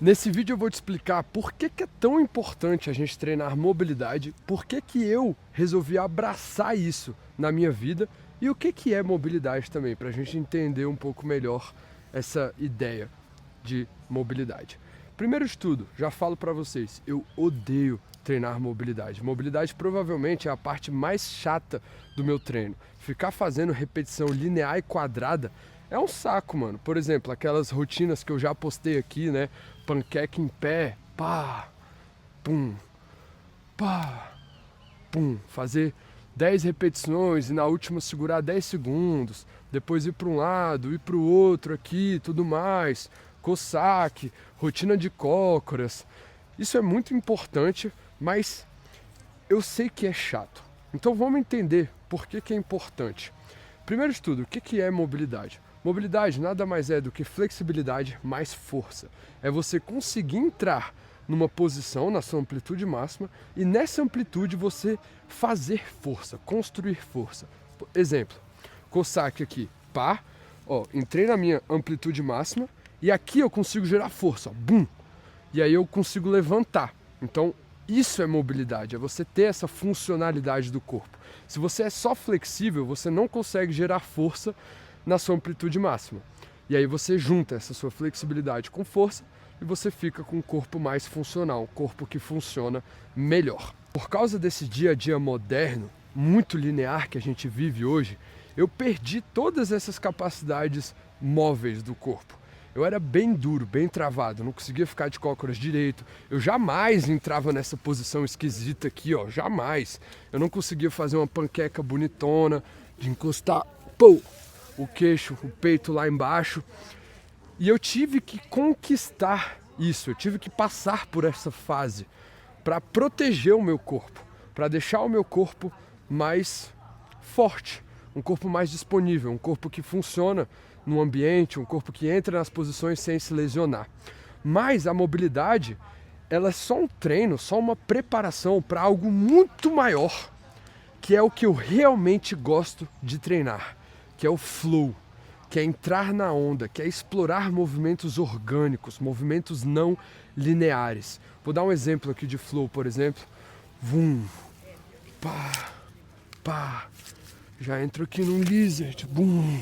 Nesse vídeo eu vou te explicar por que é tão importante a gente treinar mobilidade, por que eu resolvi abraçar isso na minha vida e o que é mobilidade também, para a gente entender um pouco melhor essa ideia de mobilidade. Primeiro de tudo, já falo para vocês, eu odeio treinar mobilidade. Mobilidade provavelmente é a parte mais chata do meu treino. Ficar fazendo repetição linear e quadrada é um saco, mano. Por exemplo, aquelas rotinas que eu já postei aqui, né? Panqueca em pé, pá, pum, pá, pum. Fazer 10 repetições e na última segurar 10 segundos. Depois ir para um lado, ir para o outro aqui, tudo mais. Cossack, rotina de cócoras. Isso é muito importante, mas eu sei que é chato. Então vamos entender por que é importante. Primeiro de tudo, o que é mobilidade? Mobilidade nada mais é do que flexibilidade mais força. É você conseguir entrar numa posição na sua amplitude máxima e nessa amplitude você fazer força, construir força. Exemplo, Cossack aqui, pá, ó, entrei na minha amplitude máxima e aqui eu consigo gerar força, ó, bum! E aí eu consigo levantar. Então isso é mobilidade, é você ter essa funcionalidade do corpo. Se você é só flexível, você não consegue gerar força na sua amplitude máxima. E aí você junta essa sua flexibilidade com força e você fica com um corpo mais funcional, um corpo que funciona melhor. Por causa desse dia a dia moderno, muito linear que a gente vive hoje, eu perdi todas essas capacidades móveis do corpo. Eu era bem duro, bem travado, não conseguia ficar de cócoras direito. Eu jamais entrava nessa posição esquisita aqui, ó, jamais. Eu não conseguia fazer uma panqueca bonitona, de encostar, pô, o queixo, o peito lá embaixo. E eu tive que conquistar isso, eu tive que passar por essa fase para proteger o meu corpo, para deixar o meu corpo mais forte, um corpo mais disponível, um corpo que funciona no ambiente, um corpo que entra nas posições sem se lesionar. Mas a mobilidade, ela é só um treino, só uma preparação para algo muito maior, que é o que eu realmente gosto de treinar, que é o flow, que é entrar na onda, que é explorar movimentos orgânicos, movimentos não lineares. Vou dar um exemplo aqui de flow, por exemplo. Vum, pá, pá. Já entro aqui num lizard, bum.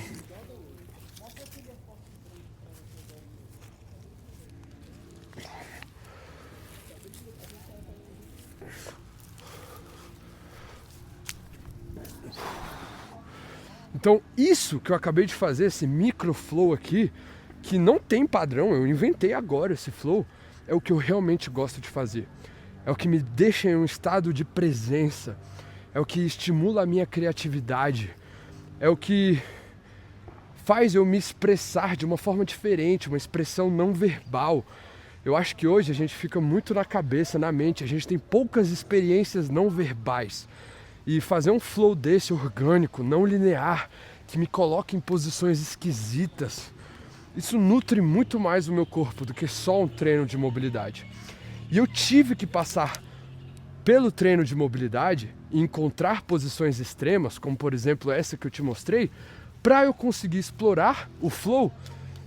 Então, isso que eu acabei de fazer, esse micro flow aqui, que não tem padrão, eu inventei agora esse flow, é o que eu realmente gosto de fazer. É o que me deixa em um estado de presença, é o que estimula a minha criatividade, é o que faz eu me expressar de uma forma diferente, uma expressão não verbal. Eu acho que hoje a gente fica muito na cabeça, na mente, a gente tem poucas experiências não verbais. E fazer um flow desse orgânico, não linear, que me coloca em posições esquisitas, isso nutre muito mais o meu corpo do que só um treino de mobilidade. E eu tive que passar pelo treino de mobilidade e encontrar posições extremas, como por exemplo essa que eu te mostrei, para eu conseguir explorar o flow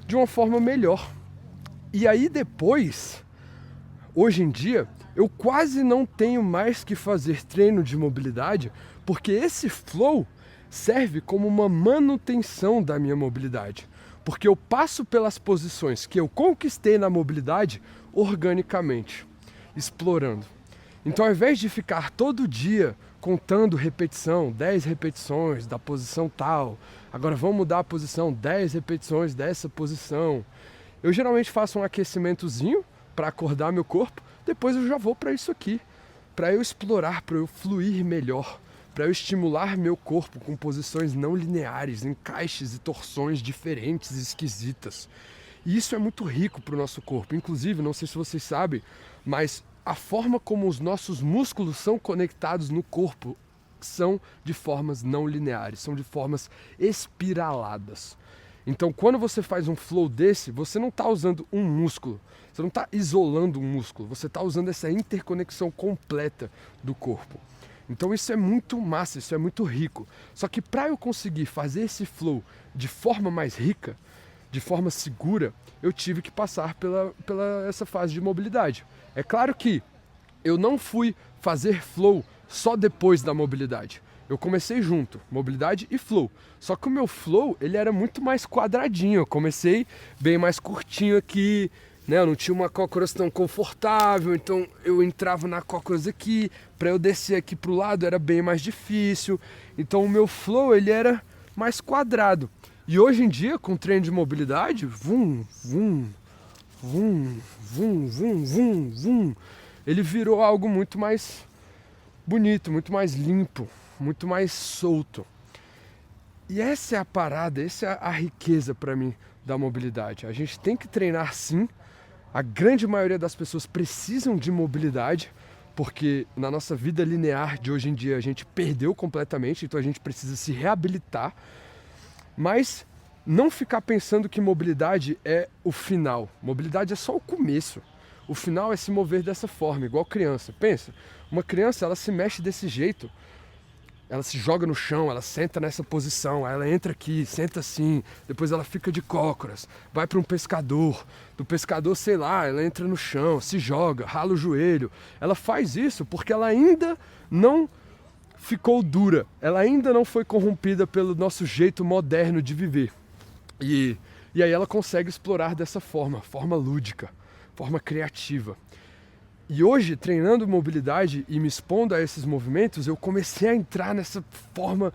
de uma forma melhor. E aí depois, hoje em dia, eu quase não tenho mais que fazer treino de mobilidade, porque esse flow serve como uma manutenção da minha mobilidade. Porque eu passo pelas posições que eu conquistei na mobilidade organicamente, explorando. Então, ao invés de ficar todo dia contando repetição, 10 repetições da posição tal, agora vamos mudar a posição, 10 repetições dessa posição, eu geralmente faço um aquecimentozinho para acordar meu corpo, depois eu já vou para isso aqui, para eu explorar, para eu fluir melhor, para eu estimular meu corpo com posições não lineares, encaixes e torções diferentes e esquisitas. E isso é muito rico para o nosso corpo. Inclusive, não sei se vocês sabem, mas a forma como os nossos músculos são conectados no corpo são de formas não lineares, são de formas espiraladas. Então, quando você faz um flow desse, você não está usando um músculo, você não está isolando um músculo, você está usando essa interconexão completa do corpo. Então isso é muito massa, isso é muito rico. Só que para eu conseguir fazer esse flow de forma mais rica, de forma segura, eu tive que passar pela essa fase de mobilidade. É claro que eu não fui fazer flow só depois da mobilidade. Eu comecei junto, mobilidade e flow. Só que o meu flow, ele era muito mais quadradinho. Eu comecei bem mais curtinho aqui, né? Eu não tinha uma cócoras tão confortável, então eu entrava na cócoras aqui, para eu descer aqui pro lado era bem mais difícil. Então o meu flow, ele era mais quadrado. E hoje em dia, com treino de mobilidade, vum, vum, vum, vum, vum, vum, vum, ele virou algo muito mais bonito, muito mais limpo, muito mais solto. E essa é a parada, essa é a riqueza para mim da mobilidade. A gente tem que treinar sim. A grande maioria das pessoas precisam de mobilidade, porque na nossa vida linear de hoje em dia a gente perdeu completamente, então a gente precisa se reabilitar. Mas não ficar pensando que mobilidade é o final. Mobilidade é só o começo. O final é se mover dessa forma, igual criança. Pensa, uma criança, ela se mexe desse jeito. Ela se joga no chão, ela senta nessa posição, ela entra aqui, senta assim, depois ela fica de cócoras, vai para um pescador, do pescador, sei lá, ela entra no chão, se joga, rala o joelho. Ela faz isso porque ela ainda não ficou dura, ela ainda não foi corrompida pelo nosso jeito moderno de viver. E aí ela consegue explorar dessa forma lúdica, forma criativa. E hoje, treinando mobilidade e me expondo a esses movimentos, eu comecei a entrar nessa forma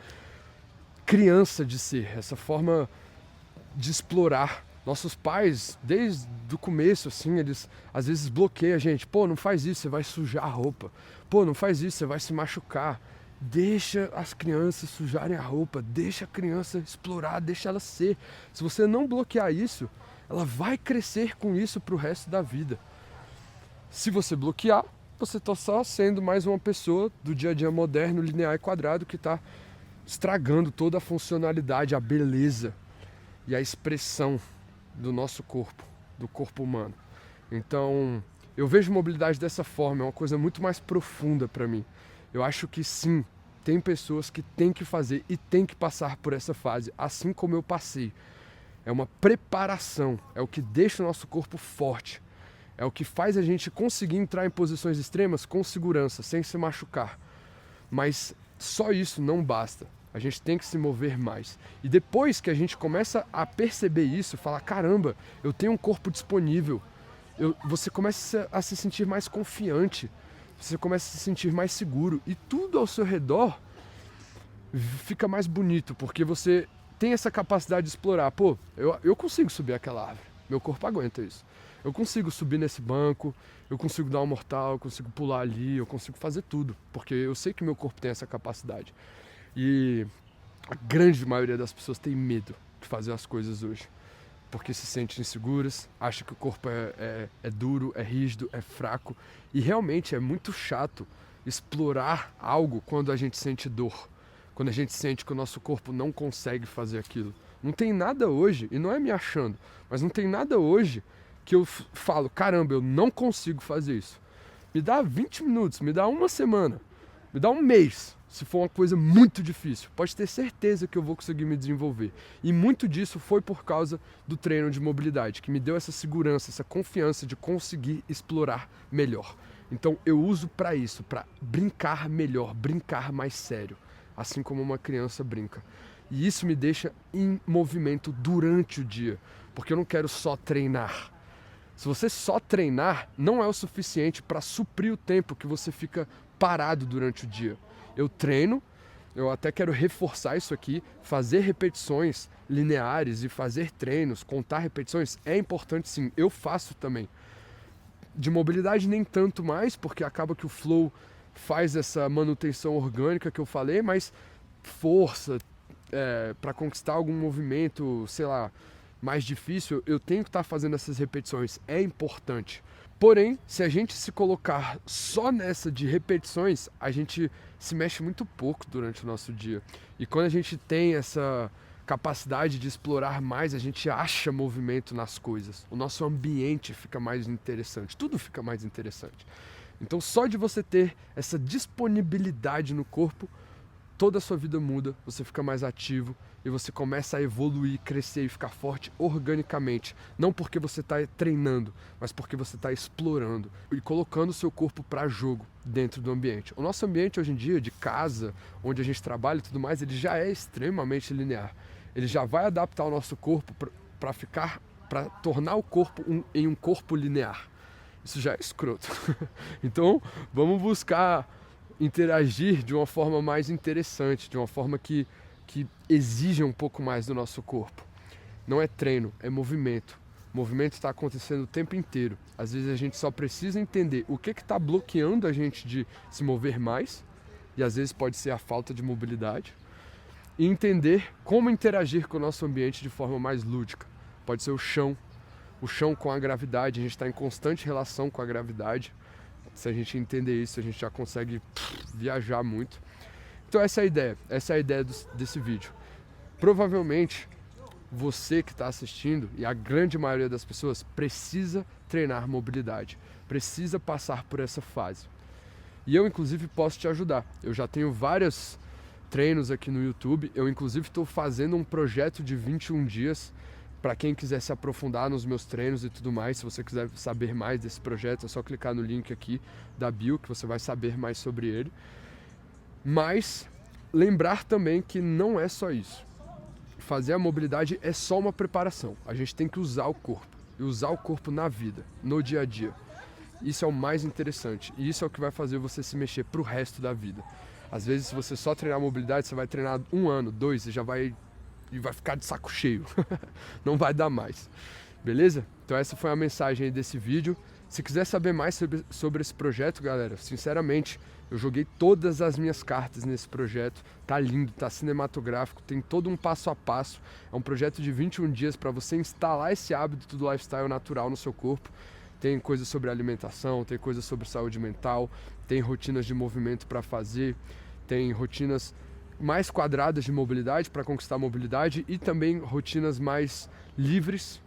criança de ser, essa forma de explorar. Nossos pais, desde o começo, assim, eles às vezes bloqueiam a gente. Pô, não faz isso, você vai sujar a roupa. Pô, não faz isso, você vai se machucar. Deixa as crianças sujarem a roupa, deixa a criança explorar, deixa ela ser. Se você não bloquear isso, ela vai crescer com isso pro resto da vida. Se você bloquear, você está só sendo mais uma pessoa do dia a dia moderno, linear e quadrado que está estragando toda a funcionalidade, a beleza e a expressão do nosso corpo, do corpo humano. Então, eu vejo mobilidade dessa forma, é uma coisa muito mais profunda para mim. Eu acho que sim, tem pessoas que têm que fazer e têm que passar por essa fase, assim como eu passei. É uma preparação, é o que deixa o nosso corpo forte. É o que faz a gente conseguir entrar em posições extremas com segurança, sem se machucar. Mas só isso não basta. A gente tem que se mover mais. E depois que a gente começa a perceber isso, falar, caramba, eu tenho um corpo disponível. Você começa a se sentir mais confiante. Você começa a se sentir mais seguro. E tudo ao seu redor fica mais bonito, porque você tem essa capacidade de explorar. Pô, eu consigo subir aquela árvore. Meu corpo aguenta isso. Eu consigo subir nesse banco, eu consigo dar um mortal, eu consigo pular ali, eu consigo fazer tudo, porque eu sei que meu corpo tem essa capacidade. E a grande maioria das pessoas tem medo de fazer as coisas hoje, porque se sentem inseguras, acha que o corpo é duro, é rígido, é fraco, e realmente é muito chato explorar algo quando a gente sente dor, quando a gente sente que o nosso corpo não consegue fazer aquilo. Não tem nada hoje, e não é me achando, mas não tem nada hoje que eu falo, caramba, eu não consigo fazer isso. Me dá 20 minutos, me dá uma semana, me dá um mês, se for uma coisa muito difícil. Pode ter certeza que eu vou conseguir me desenvolver. E muito disso foi por causa do treino de mobilidade, que me deu essa segurança, essa confiança de conseguir explorar melhor. Então eu uso para isso, para brincar melhor, brincar mais sério, assim como uma criança brinca. E isso me deixa em movimento durante o dia, porque eu não quero só treinar. Se você só treinar, não é o suficiente para suprir o tempo que você fica parado durante o dia. Eu treino, eu até quero reforçar isso aqui, fazer repetições lineares e fazer treinos, contar repetições, é importante sim, eu faço também. De mobilidade nem tanto mais, porque acaba que o flow faz essa manutenção orgânica que eu falei, mas força, para conquistar algum movimento, sei lá, mais difícil, eu tenho que estar fazendo essas repetições, é importante. Porém, se a gente se colocar só nessa de repetições, a gente se mexe muito pouco durante o nosso dia. E quando a gente tem essa capacidade de explorar mais, a gente acha movimento nas coisas. O nosso ambiente fica mais interessante, tudo fica mais interessante. Então só de você ter essa disponibilidade no corpo, toda a sua vida muda, você fica mais ativo e você começa a evoluir, crescer e ficar forte organicamente. Não porque você está treinando, mas porque você está explorando e colocando o seu corpo para jogo dentro do ambiente. O nosso ambiente hoje em dia, de casa, onde a gente trabalha e tudo mais, ele já é extremamente linear. Ele já vai adaptar o nosso corpo para tornar o corpo em um corpo linear. Isso já é escroto. Então, vamos buscar interagir de uma forma mais interessante, de uma forma que exija um pouco mais do nosso corpo. Não é treino, é movimento. O movimento está acontecendo o tempo inteiro. Às vezes a gente só precisa entender o que está bloqueando a gente de se mover mais, e às vezes pode ser a falta de mobilidade, e entender como interagir com o nosso ambiente de forma mais lúdica. Pode ser o chão com a gravidade, a gente está em constante relação com a gravidade. Se a gente entender isso, a gente já consegue viajar muito. Então essa é a ideia desse vídeo. Provavelmente você que está assistindo, e a grande maioria das pessoas, precisa treinar mobilidade, precisa passar por essa fase. E eu inclusive posso te ajudar. Eu já tenho vários treinos aqui no YouTube, eu inclusive estou fazendo um projeto de 21 dias, para quem quiser se aprofundar nos meus treinos e tudo mais. Se você quiser saber mais desse projeto, é só clicar no link aqui da bio que você vai saber mais sobre ele. Mas lembrar também que não é só isso. Fazer a mobilidade é só uma preparação. A gente tem que usar o corpo, e usar o corpo na vida, no dia a dia. Isso é o mais interessante, e isso é o que vai fazer você se mexer para o resto da vida. Às vezes, se você só treinar mobilidade, você vai treinar 1 ano, 2, e já vai ficar de saco cheio. Não vai dar mais. Beleza? Então essa foi a mensagem aí desse vídeo. Se quiser saber mais sobre esse projeto, galera, sinceramente, eu joguei todas as minhas cartas nesse projeto. Tá lindo, tá cinematográfico, tem todo um passo a passo. É um projeto de 21 dias para você instalar esse hábito do lifestyle natural no seu corpo. Tem coisas sobre alimentação, tem coisas sobre saúde mental, tem rotinas de movimento para fazer, tem rotinas mais quadradas de mobilidade para conquistar a mobilidade e também rotinas mais livres,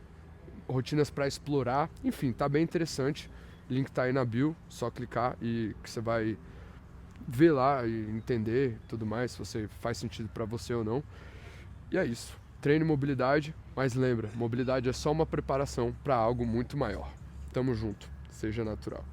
rotinas para explorar. Enfim, tá bem interessante. Link tá aí na bio, só clicar e que você vai ver lá e entender tudo mais, se você faz sentido para você ou não. E é isso. Treine mobilidade, mas lembra, mobilidade é só uma preparação para algo muito maior. Tamo junto, seja natural.